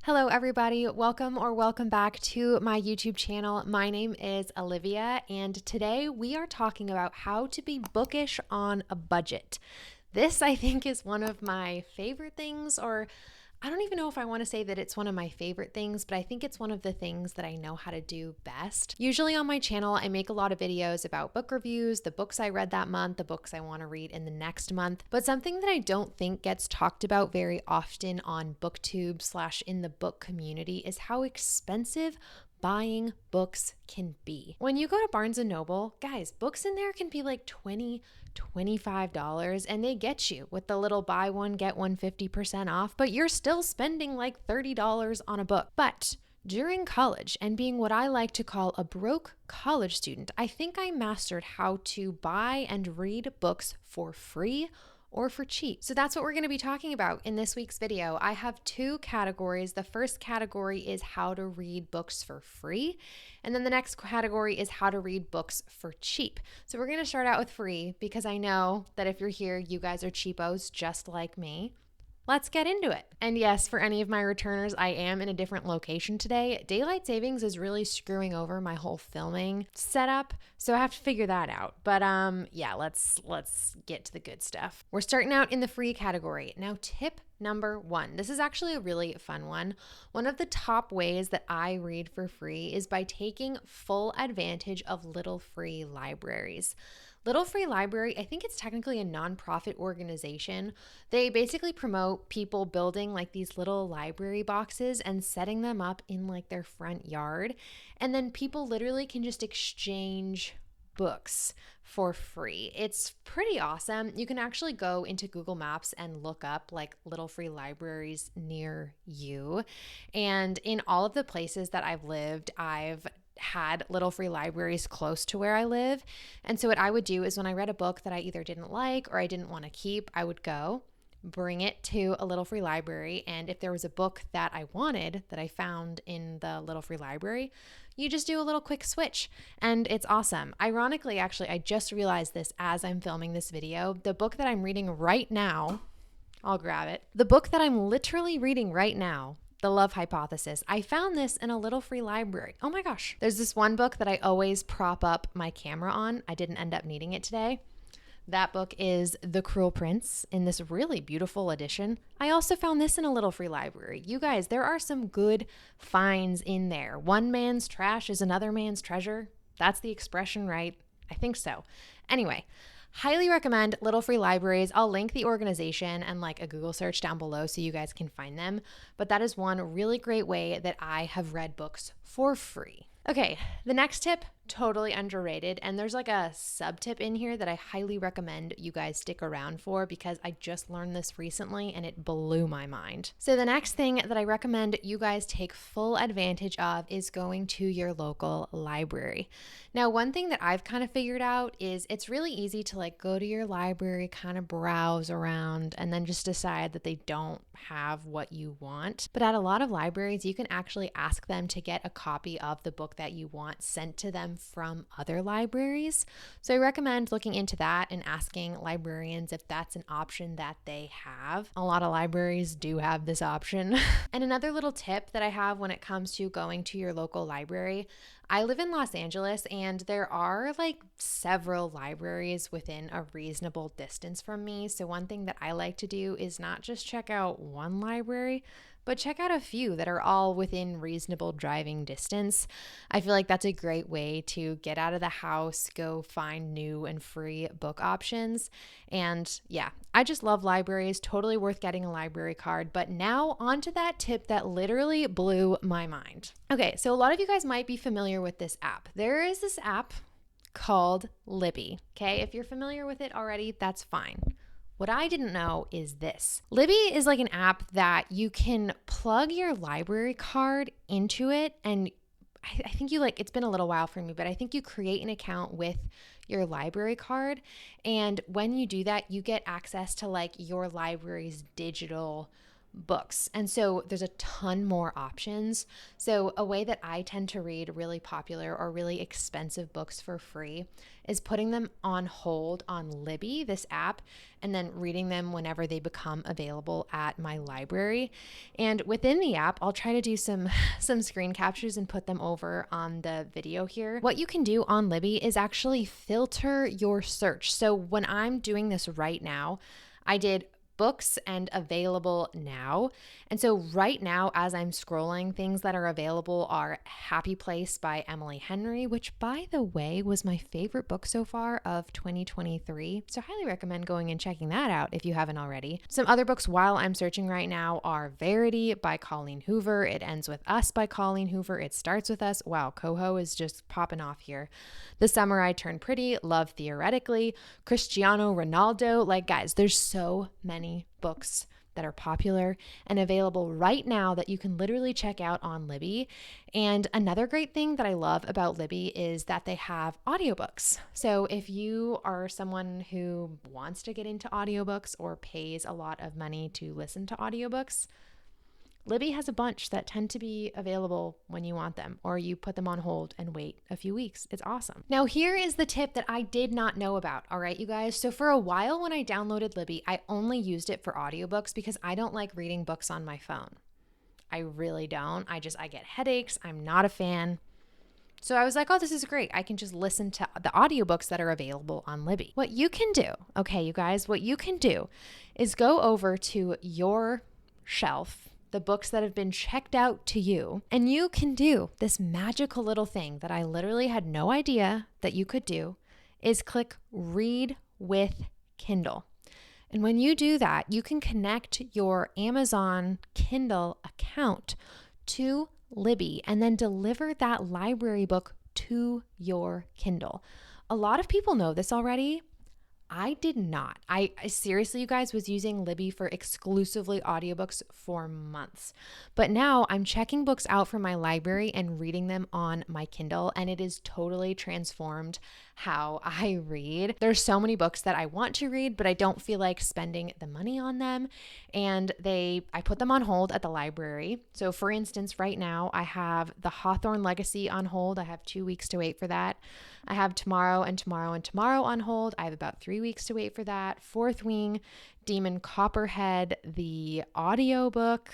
Hello everybody, welcome back to my YouTube channel. My name is Olivia and today we are talking about how to be bookish on a budget. This I think is one of my favorite things, or I don't even know if I want to say that it's one of my favorite things, but I think it's one of the things that I know how to do best. Usually on my channel, I make a lot of videos about book reviews, the books I read that month, the books I want to read in the next month. But something that I don't think gets talked about very often on booktube / in the book community is how expensive buying books can be. When you go to Barnes & Noble, guys, books in there can be like $20, $25, and they get you with the little buy one, get one 50% off, but you're still spending like $30 on a book. But during college and being what I like to call a broke college student, I think I mastered how to buy and read books for free or for cheap. So that's what we're going to be talking about in this week's video. I have two categories. The first category is how to read books for free. And then the next category is how to read books for cheap. So we're going to start out with free because I know that if you're here, you guys are cheapos just like me. Let's get into it. And yes, for any of my returners, I am in a different location today. Daylight savings is really screwing over my whole filming setup, so I have to figure that out. But yeah, let's get to the good stuff. We're starting out in the free category. Now, tip number 1. This is actually a really fun one. One of the top ways that I read for free is by taking full advantage of Little Free libraries. Little Free Library, I think it's technically a nonprofit organization. They basically promote people building like these little library boxes and setting them up in like their front yard. And then people literally can just exchange books for free. It's pretty awesome. You can actually go into Google Maps and look up like Little Free libraries near you. And in all of the places that I've lived, I've had Little Free libraries close to where I live. And so what I would do is when I read a book that I either didn't like or I didn't want to keep, I would go bring it to a Little Free library. And if there was a book that I wanted that I found in the Little Free library, you just do a little quick switch and it's awesome. Ironically, actually, I just realized this as I'm filming this video. The book that I'm reading right now, I'll grab it. The book that I'm literally reading right now, The Love Hypothesis. I found this in a Little Free library. Oh my gosh. There's this one book that I always prop up my camera on. I didn't end up needing it today. That book is The Cruel Prince in this really beautiful edition. I also found this in a Little Free library. You guys, there are some good finds in there. One man's trash is another man's treasure. That's the expression, right? I think so. Anyway, highly recommend Little Free libraries. I'll link the organization and like a Google search down below so you guys can find them. But that is one really great way that I have read books for free. Okay, the next tip, totally underrated. And there's like a sub tip in here that I highly recommend you guys stick around for because I just learned this recently and it blew my mind. So the next thing that I recommend you guys take full advantage of is going to your local library. Now, one thing that I've kind of figured out is it's really easy to like go to your library, kind of browse around, and then just decide that they don't have what you want. But at a lot of libraries, you can actually ask them to get a copy of the book that you want sent to them from other libraries. So I recommend looking into that and asking librarians if that's an option that they have. A lot of libraries do have this option. And another little tip that I have when it comes to going to your local library, I live in Los Angeles and there are like several libraries within a reasonable distance from me. So one thing that I like to do is not just check out one library, but check out a few that are all within reasonable driving distance. I feel like that's a great way to get out of the house, go find new and free book options. And yeah, I just love libraries, totally worth getting a library card. But now on to that tip that literally blew my mind. Okay, so a lot of you guys might be familiar with this app. There is this app called Libby. Okay, if you're familiar with it already, that's fine. What I didn't know is this. Libby is like an app that you can plug your library card into it, and I think you like, it's been a little while for me, but I think you create an account with your library card. And when you do that, you get access to like your library's digital books. And so there's a ton more options. So a way that I tend to read really popular or really expensive books for free is putting them on hold on Libby, this app, and then reading them whenever they become available at my library. And within the app, I'll try to do some screen captures and put them over on the video here. What you can do on Libby is actually filter your search. So when I'm doing this right now, I did books and available now. And so right now, as I'm scrolling, things that are available are Happy Place by Emily Henry, which, by the way, was my favorite book so far of 2023. So highly recommend going and checking that out if you haven't already. Some other books while I'm searching right now are Verity by Colleen Hoover, It Ends With Us by Colleen Hoover, It Starts With Us. Wow, Coho is just popping off here. The Summer I Turned Pretty, Love Theoretically, Cristiano Ronaldo. Like, guys, there's so many books that are popular and available right now that you can literally check out on Libby. And another great thing that I love about Libby is that they have audiobooks. So if you are someone who wants to get into audiobooks or pays a lot of money to listen to audiobooks, Libby has a bunch that tend to be available when you want them, or you put them on hold and wait a few weeks. It's awesome. Now, here is the tip that I did not know about. All right, you guys. So for a while when I downloaded Libby, I only used it for audiobooks because I don't like reading books on my phone. I really don't. I get headaches. I'm not a fan. So I was like, oh, this is great. I can just listen to the audiobooks that are available on Libby. What you can do, okay, you guys, what you can do is go over to your shelf, the books that have been checked out to you, and you can do this magical little thing that I literally had no idea that you could do, is click Read with Kindle. And when you do that, you can connect your Amazon Kindle account to Libby and then deliver that library book to your Kindle. A lot of people know this already. I did not. I seriously, you guys, was using Libby for exclusively audiobooks for months. But now I'm checking books out from my library and reading them on my Kindle, and it is totally transformed how I read. There's so many books that I want to read, but I don't feel like spending the money on them. And I put them on hold at the library. So for instance, right now I have The Hawthorne Legacy on hold. I have 2 weeks to wait for that. I have Tomorrow and Tomorrow and Tomorrow on hold. I have about 3 weeks to wait for that. Fourth Wing, Demon Copperhead, the audiobook.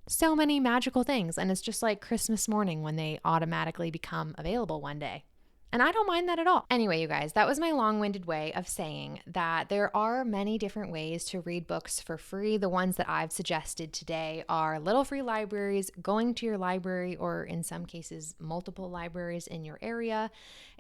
So many magical things. And it's just like Christmas morning when they automatically become available one day. And I don't mind that at all. Anyway, you guys, that was my long-winded way of saying that there are many different ways to read books for free. The ones that I've suggested today are little free libraries, going to your library, or in some cases, multiple libraries in your area,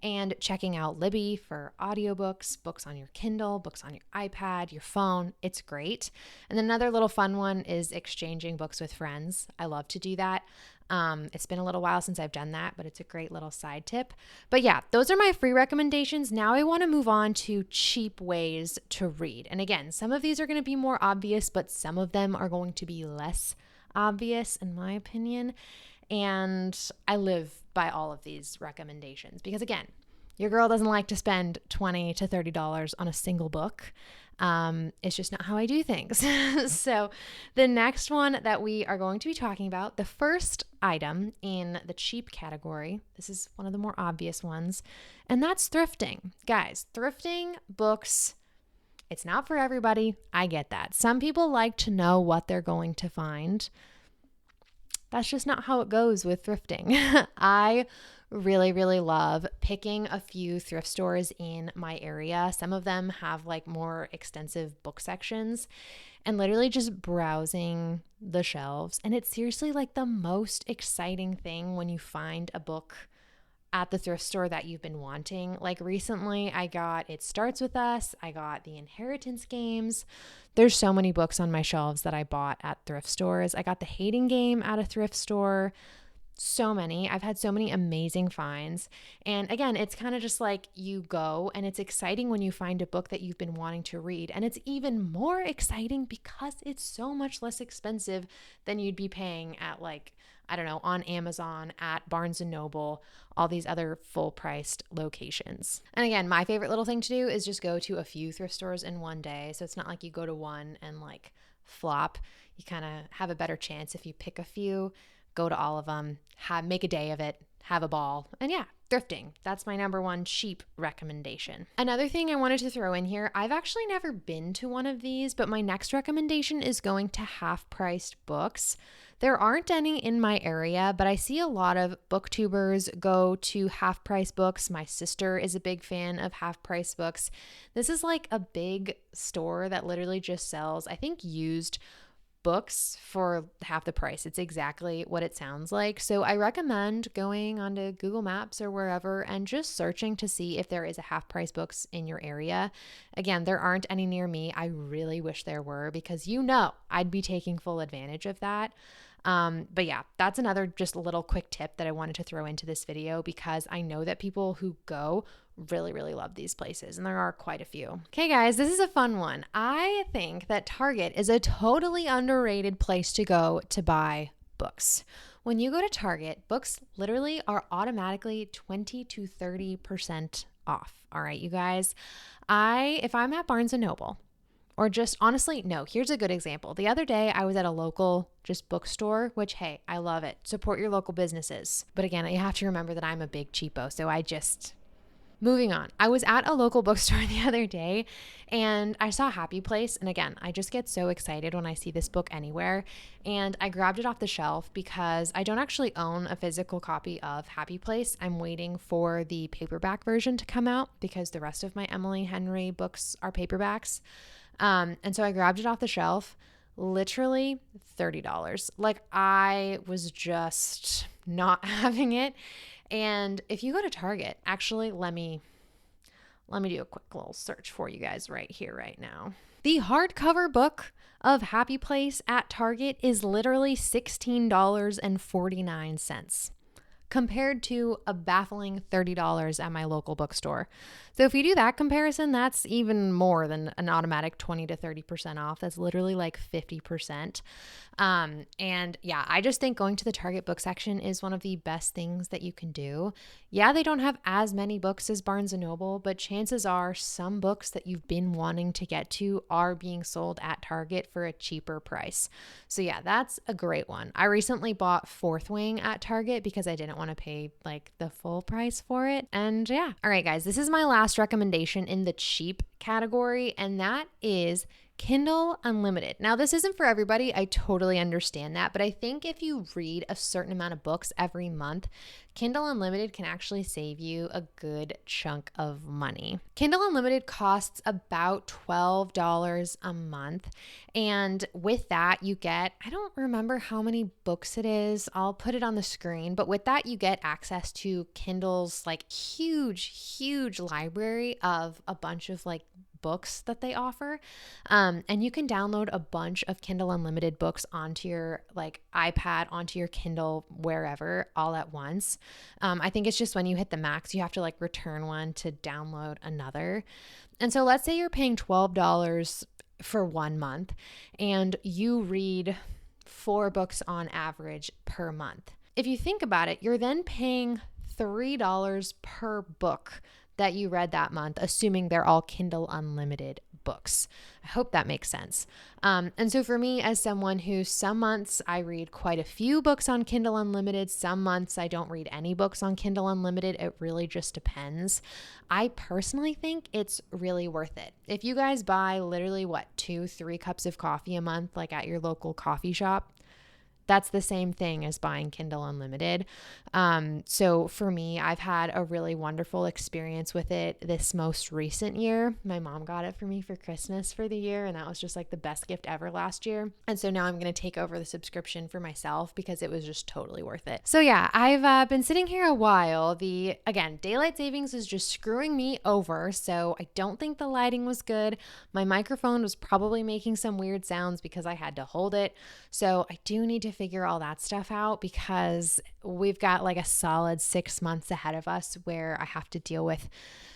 and checking out Libby for audiobooks, books on your Kindle, books on your iPad, your phone. It's great. And another little fun one is exchanging books with friends. I love to do that. It's been a little while since I've done that, but it's a great little side tip. But yeah, those are my free recommendations. Now I want to move on to cheap ways to read. And again, some of these are going to be more obvious, but some of them are going to be less obvious in my opinion. And I live by all of these recommendations because again, your girl doesn't like to spend $20 to $30 on a single book. It's just not how I do things. So the next one that we are going to be talking about, the first item in the cheap category, this is one of the more obvious ones, and that's thrifting. Guys, thrifting books, it's not for everybody. I get that. Some people like to know what they're going to find. That's just not how it goes with thrifting. I really, really love picking a few thrift stores in my area. Some of them have like more extensive book sections and literally just browsing the shelves. And it's seriously like the most exciting thing when you find a book at the thrift store that you've been wanting. Like recently I got It Starts With Us. I got The Inheritance Games. There's so many books on my shelves that I bought at thrift stores. I got The Hating Game at a thrift store. So many. I've had so many amazing finds. And again, it's kind of just like you go and it's exciting when you find a book that you've been wanting to read. And it's even more exciting because it's so much less expensive than you'd be paying at like, I don't know, on Amazon, at Barnes & Noble, all these other full-priced locations. And again, my favorite little thing to do is just go to a few thrift stores in one day. So it's not like you go to one and like flop. you kind of have a better chance if you pick a few, go to all of them, make a day of it, have a ball. And yeah, thrifting. That's my number one cheap recommendation. Another thing I wanted to throw in here, I've actually never been to one of these, but my next recommendation is going to half-priced books. There aren't any in my area, but I see a lot of booktubers go to half-price books. My sister is a big fan of half-price books. This is like a big store that literally just sells, I think, used books for half the price. It's exactly what it sounds like. So I recommend going onto Google Maps or wherever and just searching to see if there is a half price books in your area. Again, there aren't any near me. I really wish there were, because I'd be taking full advantage of that. But yeah, that's another just little quick tip that I wanted to throw into this video, because I know that people who go really, really love these places, and there are quite a few. Okay, guys, this is a fun one. I think that Target is a totally underrated place to go to buy books. When you go to Target, books literally are automatically 20 to 30% off. All right, you guys, if I'm at Barnes & Noble, or just honestly, no, here's a good example. The other day I was at a local just bookstore, which, hey, I love it. Support your local businesses. But again, you have to remember that I'm a big cheapo. So moving on. I was at a local bookstore the other day and I saw Happy Place. And again, I just get so excited when I see this book anywhere. And I grabbed it off the shelf because I don't actually own a physical copy of Happy Place. I'm waiting for the paperback version to come out because the rest of my Emily Henry books are paperbacks. And so I grabbed it off the shelf, literally $30. Like, I was just not having it. And if you go to Target, actually, let me do a quick little search for you guys right here, right now. The hardcover book of Happy Place at Target is literally $16.49. compared to a baffling $30 at my local bookstore. So if you do that comparison, that's even more than an automatic 20 to 30% off. That's literally like 50%. And yeah, I just think going to the Target book section is one of the best things that you can do. Yeah, they don't have as many books as Barnes & Noble, but chances are some books that you've been wanting to get to are being sold at Target for a cheaper price. So yeah, that's a great one. I recently bought Fourth Wing at Target because I didn't want to pay like the full price for it. And yeah. All right, guys, this is my last recommendation in the cheap category, and that is Kindle Unlimited. Now, this isn't for everybody. I totally understand that. But I think if you read a certain amount of books every month, Kindle Unlimited can actually save you a good chunk of money. Kindle Unlimited costs about $12 a month. And with that, you get, I don't remember how many books it is. I'll put it on the screen. But with that, you get access to Kindle's like huge library of a bunch of like books that they offer. And you can download a bunch of Kindle Unlimited books onto your like iPad, onto your Kindle, wherever, all at once. I think it's just when you hit the max, you have to like return one to download another. And so let's say you're paying $12 for 1 month and you read 4 books on average per month. If you think about it, you're then paying $3 per book that you read that month, assuming they're all Kindle Unlimited books. I hope that makes sense. And so for me, as someone who some months I read quite a few books on Kindle Unlimited, some months I don't read any books on Kindle Unlimited, it really just depends. I personally think it's really worth it. If you guys buy literally 2-3 cups of coffee a month, like at your local coffee shop, that's the same thing as buying Kindle Unlimited. So for me, I've had a really wonderful experience with it this most recent year. My mom got it for me for Christmas for the year, and that was just like the best gift ever last year. And so now I'm going to take over the subscription for myself because it was just totally worth it. So yeah, I've been sitting here a while. Again, daylight savings is just screwing me over. So I don't think the lighting was good. My microphone was probably making some weird sounds because I had to hold it. So I do need to figure all that stuff out because we've got like a solid 6 months ahead of us where I have to deal with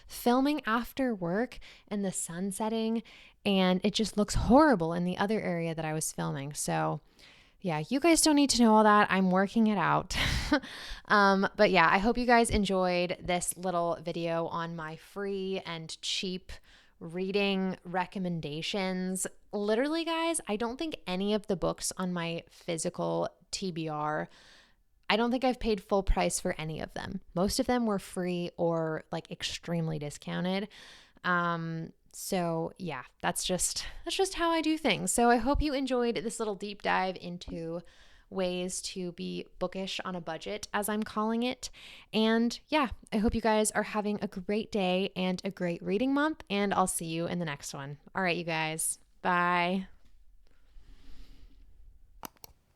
filming after work and the sun setting, and it just looks horrible in the other area that I was filming. So yeah, you guys don't need to know all that. I'm working it out. But yeah, I hope you guys enjoyed this little video on my free and cheap reading recommendations. Literally, guys, I don't think any of the books on my physical TBR, I don't think I've paid full price for any of them. Most of them were free or like extremely discounted. So yeah, that's just how I do things. So I hope you enjoyed this little deep dive into ways to be bookish on a budget, as I'm calling it. And yeah, I hope you guys are having a great day and a great reading month, and I'll see you in the next one. All right, you guys. Bye.